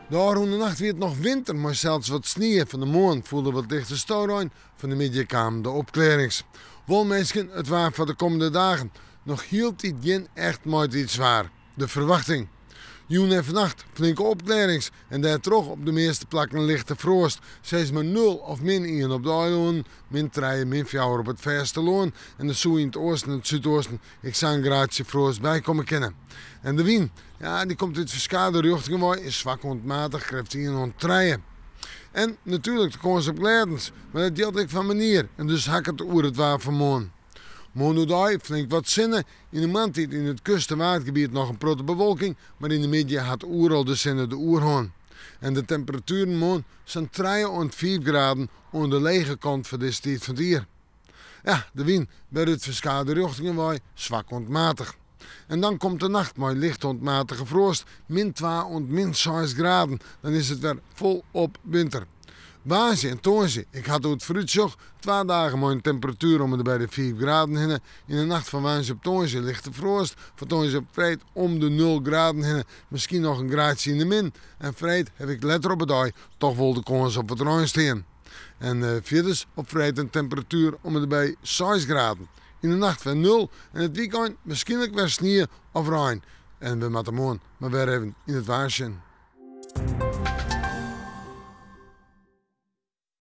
De de nacht werd nog winter, maar zelfs wat sneeuw van de morgen voelde wat dichte stoorijn. Van de middag kwamen de opklarings. Wel mensen, het waren voor de komende dagen nog hield die geen echt mooi iets zwaar. De verwachting. Joen en vannacht flinke opklarings en daar toch op de meeste plekken lichte frost. Steeds maar 0 of -1 op de eilanden, -3, -4 op het verste loon en de zoe in het oosten en het zuidoosten ik zou een graadje frost bij komen kennen. En de wind, ja, die komt uit verschillende richtingen, is zwak ontmatig, krijgt hij een treien. En natuurlijk de kans op gladens, maar dat geldt ik van manier en dus hak het oer het waar vanmorgen. Morgen flink wat zinnen. In de maand in het kust- en waardgebied nog een protte bewolking, maar in de middag had oeral de zinnen de oerhoorn. En de temperaturen morgen zijn 3 en 4 graden aan de lege kant van deze tijd van het jaar. Ja, de wind werd uit verschillende richtingen waai, zwak ontmatig. En dan komt de nacht met licht ontmatige frost, -2 en -6 graden. Dan is het weer volop winter. Woensdag en toonsdag, ik had het vooruitzicht, 2 dagen met een temperatuur om bij de 4 graden heen. In de nacht van woensdag op toonsdag ligt de frost. Van toonsdag op vrijdag om de 0 graden heen. Misschien nog een graadje in de min. En vrijdag heb ik letter op het dag toch wel de kans op het ruim staan. En verder op vrijdag een temperatuur om bij 6 graden. In de nacht van 0 en het weekend misschien weer sneeuw of rein. En we moeten morgen maar weer even in het waarschuwen.